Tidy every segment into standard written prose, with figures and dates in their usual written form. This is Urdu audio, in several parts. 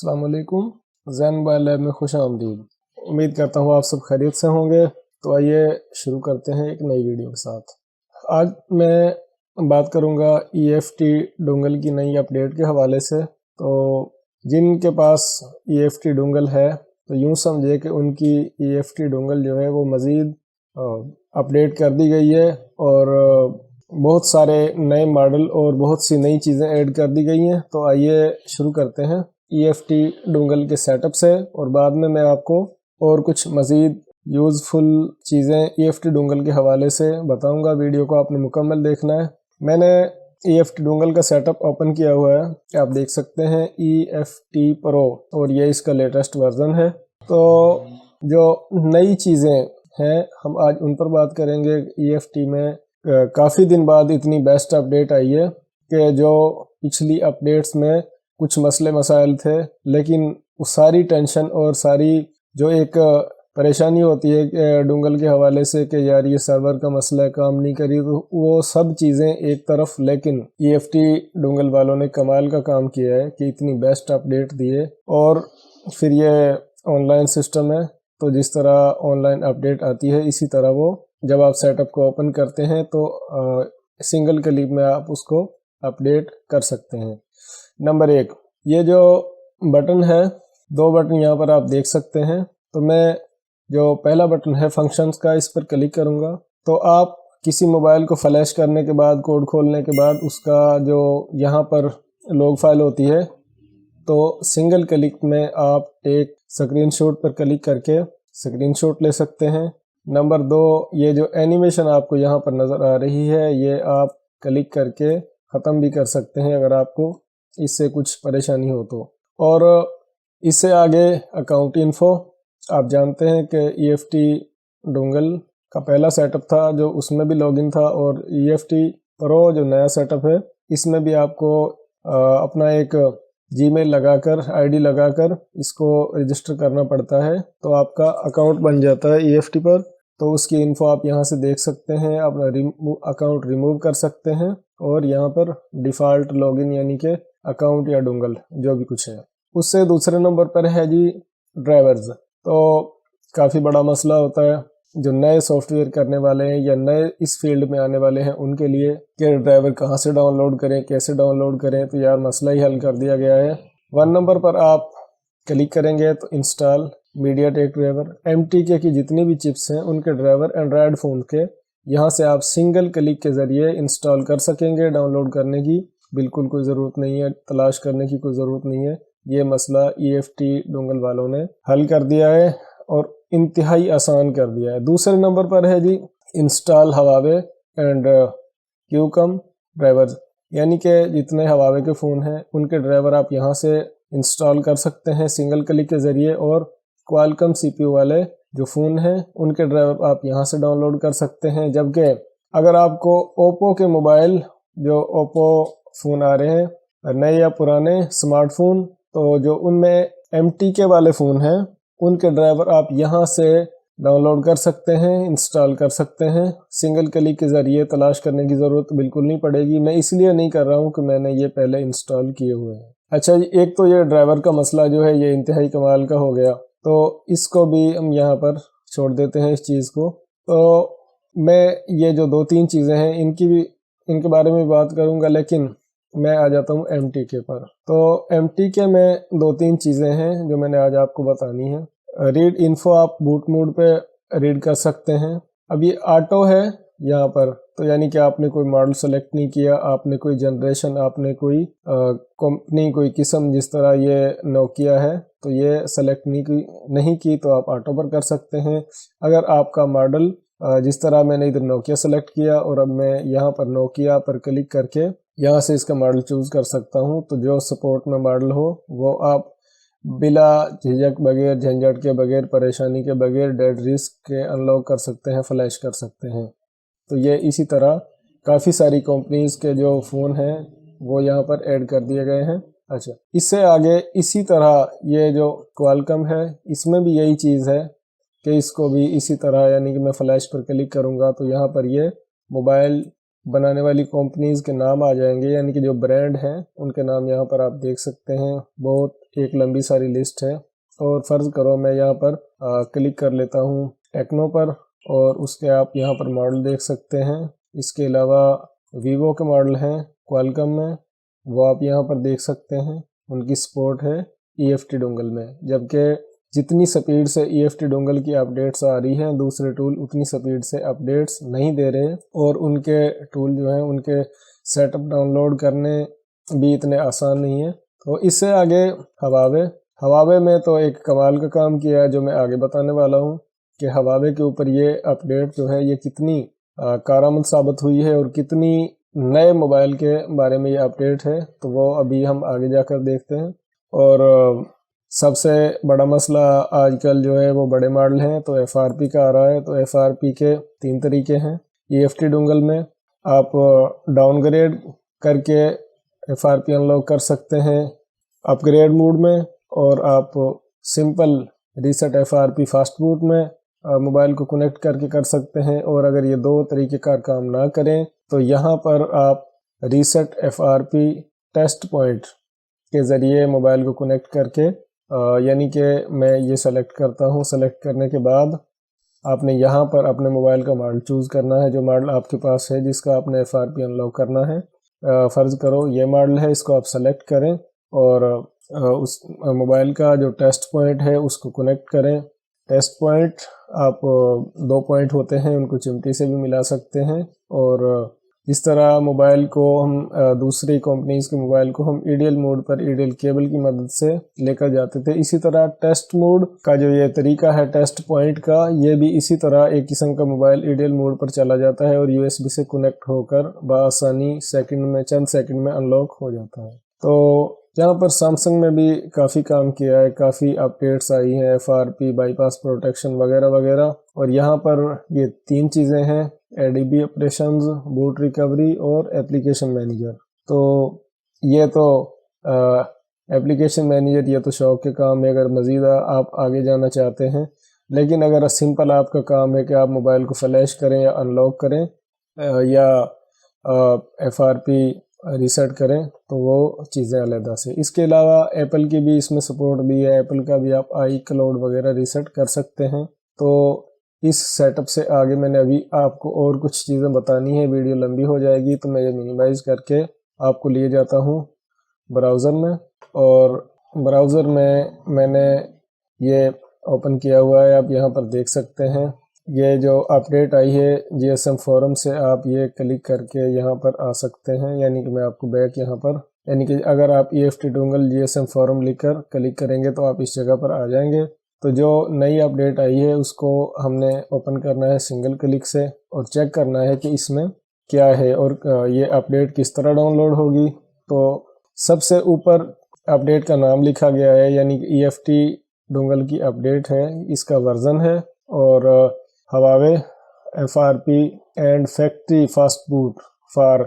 السلام علیکم، زین موبائل لیب میں خوش آمدید۔ امید کرتا ہوں آپ سب خیریت سے ہوں گے۔ تو آئیے شروع کرتے ہیں ایک نئی ویڈیو کے ساتھ۔ آج میں بات کروں گا EFT ڈونگل کی نئی اپڈیٹ کے حوالے سے۔ تو جن کے پاس EFT ڈونگل ہے تو یوں سمجھے کہ ان کی EFT ڈونگل جو ہے وہ مزید اپڈیٹ کر دی گئی ہے، اور بہت سارے نئے ماڈل اور بہت سی نئی چیزیں ایڈ کر دی گئی ہیں۔ تو آئیے شروع کرتے ہیں EFT ڈونگل کے سیٹ اپ سے، اور بعد میں آپ کو اور کچھ مزید یوزفل چیزیں EFT ڈونگل کے حوالے سے بتاؤں گا۔ ویڈیو کو آپ نے مکمل دیکھنا ہے۔ میں نے EFT ڈونگل کا سیٹ اپ اوپن کیا ہوا ہے کہ آپ دیکھ سکتے ہیں EFT Pro، اور یہ اس کا لیٹسٹ ورژن ہے۔ تو جو نئی چیزیں ہیں ہم آج ان پر بات کریں گے۔ EFT میں کافی دن بعد اتنی بیسٹ اپڈیٹ آئی ہے کہ جو پچھلی اپڈیٹس میں کچھ مسئلے مسائل تھے، لیکن وہ ساری ٹینشن اور ساری جو ایک پریشانی ہوتی ہے کہ ڈونگل کے حوالے سے کہ یار یہ سرور کا مسئلہ ہے، کام نہیں کری، تو وہ سب چیزیں ایک طرف، لیکن EFT ڈونگل والوں نے کمال کا کام کیا ہے کہ اتنی بیسٹ اپڈیٹ دی ہے۔ اور پھر یہ آن لائن سسٹم ہے، تو جس طرح آن لائن اپڈیٹ آتی ہے اسی طرح وہ جب آپ سیٹ اپ کو اوپن کرتے ہیں تو سنگل کلک میں آپ اس کو اپڈیٹ کر سکتے ہیں۔ نمبر 1، یہ جو بٹن ہے، 2 بٹن یہاں پر آپ دیکھ سکتے ہیں۔ تو میں جو پہلا بٹن ہے فنکشنز کا، اس پر کلک کروں گا تو آپ کسی موبائل کو فلیش کرنے کے بعد، کوڈ کھولنے کے بعد، اس کا جو یہاں پر لوگ فائل ہوتی ہے، تو سنگل کلک میں آپ ایک اسکرین شاٹ پر کلک کر کے اسکرین شاٹ لے سکتے ہیں۔ نمبر 2، یہ جو اینیمیشن آپ کو یہاں پر نظر آ رہی ہے، یہ آپ کلک کر کے ختم بھی کر سکتے ہیں اگر آپ کو اس سے کچھ پریشانی ہو تو۔ اور اس سے آگے اکاؤنٹ انفو، آپ جانتے ہیں کہ EFT ڈونگل کا پہلا سیٹ اپ تھا جو اس میں بھی لاگ ان تھا، اور EFT Pro جو نیا سیٹ اپ ہے اس میں بھی آپ کو اپنا ایک جی میل لگا کر، ID لگا کر اس کو رجسٹر کرنا پڑتا ہے، تو آپ کا اکاؤنٹ بن جاتا ہے EFT پر۔ تو اس کی انفو آپ یہاں سے دیکھ سکتے ہیں، اپنا اکاؤنٹ ریموو کر سکتے ہیں، اور یہاں پر ڈیفالٹ لاگ ان یعنی کہ اکاؤنٹ یا ڈونگل جو بھی کچھ ہے۔ اس سے دوسرے نمبر پر ہے جی ڈرائیورز۔ تو کافی بڑا مسئلہ ہوتا ہے جو نئے سافٹ ویئر کرنے والے ہیں یا نئے اس فیلڈ میں آنے والے ہیں ان کے لیے کہ ڈرائیور کہاں سے ڈاؤن لوڈ کریں، کیسے ڈاؤن لوڈ کریں، تو یار مسئلہ ہی حل کر دیا گیا ہے۔ 1 نمبر پر آپ کلک کریں گے تو انسٹال میڈیا ٹیک ڈرائیور۔ MTK کی جتنی بھی چپس ہیں ان کے ڈرائیور اینڈرائڈ فون کے یہاں سے آپ سنگل کلک کے ذریعے انسٹال کر سکیں گے۔ ڈاؤن لوڈ کرنے کی بالکل کوئی ضرورت نہیں ہے، تلاش کرنے کی کوئی ضرورت نہیں ہے۔ یہ مسئلہ EFT ڈونگل والوں نے حل کر دیا ہے اور انتہائی آسان کر دیا ہے۔ دوسرے نمبر پر ہے جی انسٹال ہواوے اینڈ کیوکم ڈرائیورز، یعنی کہ جتنے ہواوے کے فون ہیں ان کے ڈرائیور آپ یہاں سے انسٹال کر سکتے ہیں سنگل کلک کے ذریعے، اور کوالکم CPU والے جو فون ہیں ان کے ڈرائیور آپ یہاں سے ڈاؤن لوڈ کر سکتے ہیں۔ جبکہ اگر آپ کو اوپو کے موبائل، جو اوپو فون آ رہے ہیں نئے یا پرانے اسمارٹ فون، تو جو ان میں MTK والے فون ہیں ان کے ڈرائیور آپ یہاں سے ڈاؤن لوڈ کر سکتے ہیں، انسٹال کر سکتے ہیں۔ سنگل کلک کے ذریعے تلاش کرنے کی ضرورت بالکل نہیں پڑے گی۔ میں اس لیے نہیں کر رہا ہوں کہ میں نے یہ پہلے انسٹال کیے ہوئے ہیں۔ اچھا جی، ایک تو یہ ڈرائیور کا مسئلہ جو ہے یہ انتہائی کمال کا ہو گیا، تو اس کو بھی ہم یہاں پر چھوڑ دیتے ہیں اس چیز کو۔ تو میں یہ جو 2-3 چیزیں ہیں ان کے بارے میں بات کروں گا، لیکن میں آ جاتا ہوں MTK پر۔ تو MTK میں 2-3 چیزیں ہیں جو میں نے آج آپ کو بتانی ہیں۔ ریڈ انفو آپ بوٹ موڈ پہ ریڈ کر سکتے ہیں۔ اب یہ آٹو ہے یہاں پر، تو یعنی کہ آپ نے کوئی ماڈل سلیکٹ نہیں کیا، آپ نے کوئی جنریشن، آپ نے کوئی کمپنی، کوئی قسم، جس طرح یہ نوکیا ہے تو یہ سلیکٹ نہیں کی تو آپ آٹو پر کر سکتے ہیں۔ اگر آپ کا ماڈل جس طرح میں نے ادھر نوکیا سلیکٹ کیا اور اب میں یہاں پر نوکیا پر کلک کر کے یہاں سے اس کا ماڈل چوز کر سکتا ہوں، تو جو سپورٹ میں ماڈل ہو وہ آپ بلا جھجک، بغیر جھنجھٹ کے، بغیر پریشانی کے، بغیر ڈیڈ رسک کے انلاک کر سکتے ہیں، فلیش کر سکتے ہیں۔ تو یہ اسی طرح کافی ساری کمپنیز کے جو فون ہیں وہ یہاں پر ایڈ کر دیے گئے ہیں۔ اچھا، اس سے آگے اسی طرح یہ جو کوالکم ہے اس میں بھی یہی چیز ہے کہ اس کو بھی اسی طرح، یعنی کہ میں فلیش پر کلک کروں گا تو یہاں پر یہ موبائل بنانے والی کمپنیز کے نام آ جائیں گے، یعنی کہ جو برانڈ ہیں ان کے نام یہاں پر آپ دیکھ سکتے ہیں، بہت ایک لمبی ساری لسٹ ہے۔ اور فرض کرو میں یہاں پر کلک کر لیتا ہوں ٹیکنو پر، اور اس کے آپ یہاں پر ماڈل دیکھ سکتے ہیں۔ اس کے علاوہ ویوو کے ماڈل ہیں کوالکم میں، وہ آپ یہاں پر دیکھ سکتے ہیں، ان کی سپورٹ ہے EFT ڈونگل میں، جبکہ جتنی سپیڈ سے EFT ڈونگل کی اپڈیٹس آ رہی ہیں دوسرے ٹول اتنی سپیڈ سے اپڈیٹس نہیں دے رہے، اور ان کے ٹول جو ہیں ان کے سیٹ اپ ڈاؤن لوڈ کرنے بھی اتنے آسان نہیں ہیں۔ تو اس سے آگے ہواوے میں تو ایک کمال کا کام کیا ہے جو میں آگے بتانے والا ہوں کہ ہواوے کے اوپر یہ اپڈیٹ جو ہے یہ کتنی کارآمد ثابت ہوئی ہے اور کتنی نئے موبائل کے بارے میں یہ اپڈیٹ ہے، تو وہ ابھی ہم آگے جا کر دیکھتے ہیں۔ اور سب سے بڑا مسئلہ آج کل جو ہے وہ بڑے ماڈل ہیں، تو FRP کا آ رہا ہے۔ تو FRP کے 3 طریقے ہیں۔ EFT ڈونگل میں آپ ڈاؤن گریڈ کر کے FRP انلاک کر سکتے ہیں اپ گریڈ موڈ میں، اور آپ simple reset FRP fast boot میں موبائل کو کنیکٹ کر کے کر سکتے ہیں۔ اور اگر یہ 2 طریقے کا کام نہ کریں تو یہاں پر آپ ریسٹ FRP ٹیسٹ پوائنٹ کے ذریعے موبائل کو کنیکٹ کر کے یعنی کہ میں یہ سلیکٹ کرتا ہوں، سلیکٹ کرنے کے بعد آپ نے یہاں پر اپنے موبائل کا ماڈل چوز کرنا ہے، جو ماڈل آپ کے پاس ہے جس کا آپ نے FRP انلاک کرنا ہے۔ فرض کرو یہ ماڈل ہے، اس کو آپ سلیکٹ کریں اور اس موبائل کا جو ٹیسٹ پوائنٹ ہے اس کو کنیکٹ کریں۔ ٹیسٹ پوائنٹ آپ 2 پوائنٹ ہوتے ہیں، ان کو چمٹی سے بھی ملا سکتے ہیں، اور اس طرح موبائل کو ہم دوسری کمپنیز کے موبائل کو ہم ایڈیل موڈ پر ایڈیل کیبل کی مدد سے لے کر جاتے تھے۔ اسی طرح ٹیسٹ موڈ کا جو یہ طریقہ ہے ٹیسٹ پوائنٹ کا، یہ بھی اسی طرح ایک قسم کا موبائل ایڈیل موڈ پر چلا جاتا ہے اور USB سے کنیکٹ ہو کر بآسانی چند سیکنڈ میں انلاک ہو جاتا ہے۔ تو یہاں پر سیمسنگ میں بھی کافی کام کیا ہے، کافی اپڈیٹس آئی ہیں، FRP بائی پاس پروٹیکشن وغیرہ وغیرہ، اور یہاں پر یہ 3 چیزیں ہیں: ADB آپریشنز، بوٹ ریکوری اور ایپلیکیشن مینیجر۔ تو یہ تو ایپلیکیشن مینیجر یہ تو شوق کے کام ہے، اگر مزید آپ آگے جانا چاہتے ہیں، لیکن اگر سمپل آپ کا کام ہے کہ آپ موبائل کو فلیش کریں یا انلاک کریں یا FRP ریسیٹ کریں تو وہ چیزیں علیحدہ سے۔ اس کے علاوہ ایپل کی بھی اس میں سپورٹ بھی ہے، ایپل کا بھی آپ iCloud وغیرہ ریسیٹ کر سکتے ہیں۔ تو اس سیٹ اپ سے آگے میں نے ابھی آپ کو اور کچھ چیزیں بتانی ہے، ویڈیو لمبی ہو جائے گی تو میں یہ منیمائز کر کے آپ کو لیے جاتا ہوں براؤزر میں، اور براؤزر میں نے یہ اوپن کیا ہوا ہے، آپ یہاں پر دیکھ سکتے ہیں۔ یہ جو اپڈیٹ آئی ہے GSM فورم سے، آپ یہ کلک کر کے یہاں پر آ سکتے ہیں، یعنی کہ میں آپ کو بیک یہاں پر، یعنی کہ اگر آپ EFT ڈونگل GSM فورم لکھ کر کلک کریں گے تو آپ اس جگہ پر آ جائیں گے۔ تو جو نئی اپڈیٹ آئی ہے اس کو ہم نے اوپن کرنا ہے سنگل کلک سے، اور چیک کرنا ہے کہ اس میں کیا ہے اور یہ اپڈیٹ کس طرح ڈاؤن لوڈ ہوگی۔ تو سب سے اوپر اپڈیٹ کا نام لکھا گیا ہے، یعنی کہ EFT ڈونگل کی اپڈیٹ ہے، اس کا ورژن ہے، اور Huawei FRP and factory fast boot for,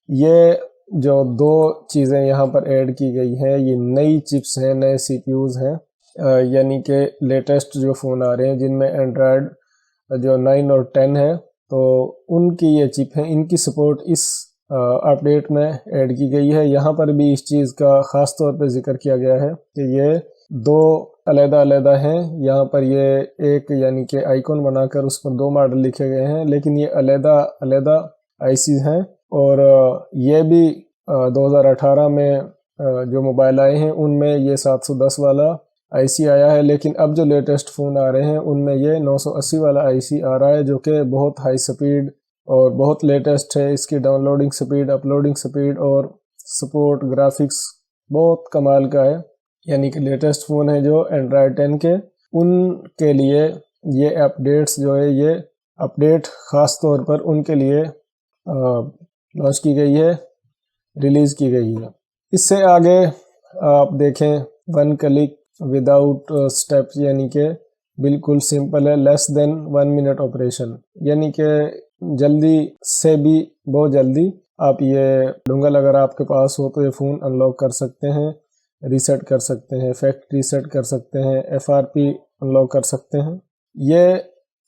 یہ جو 2 چیزیں یہاں پر ایڈ کی گئی ہیں یہ نئی چپس ہیں، نئے CPUs ہیں، یعنی کہ لیٹسٹ جو فون آ رہے ہیں جن میں اینڈرائڈ جو 9 اور 10 ہے، تو ان کی یہ چپ ہیں، ان کی سپورٹ اس اپڈیٹ میں ایڈ کی گئی ہے۔ یہاں پر بھی اس چیز کا خاص طور پہ ذکر کیا گیا ہے کہ یہ 2 علیحدہ ہیں، یہاں پر یہ ایک یعنی کہ آئیکن بنا کر اس پر 2 ماڈل لکھے گئے ہیں، لیکن یہ علیحدہ ICs ہیں، اور یہ بھی 2018 میں جو موبائل آئے ہیں ان میں یہ 710 والا IC آیا ہے، لیکن اب جو لیٹسٹ فون آ رہے ہیں ان میں یہ 980 والا IC آ رہا ہے، جو کہ بہت ہائی سپیڈ اور بہت لیٹسٹ ہے۔ اس کی down loading speed, uploading speed اور سپورٹ گرافکس بہت کمال کا ہے، یعنی کہ لیٹسٹ فون ہے جو اینڈرائڈ 10 کے، ان کے لیے یہ اپڈیٹس جو ہے یہ اپڈیٹ خاص طور پر ان کے لیے لانچ کی گئی ہے، ریلیز کی گئی ہے۔ اس سے آگے آپ دیکھیں 1 کلک وداؤٹ سٹیپس، یعنی کہ بالکل سمپل ہے، لیس دین 1 منٹ آپریشن، یعنی کہ جلدی سے بھی بہت جلدی آپ یہ ڈونگل اگر آپ کے پاس ہو تو یہ فون انلاک کر سکتے ہیں، ریسیٹ کر سکتے ہیں، فیکٹری ریسیٹ کر سکتے ہیں، FRP انلاک کر سکتے ہیں۔ یہ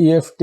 EFT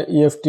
EFT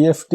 EFT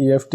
EFT,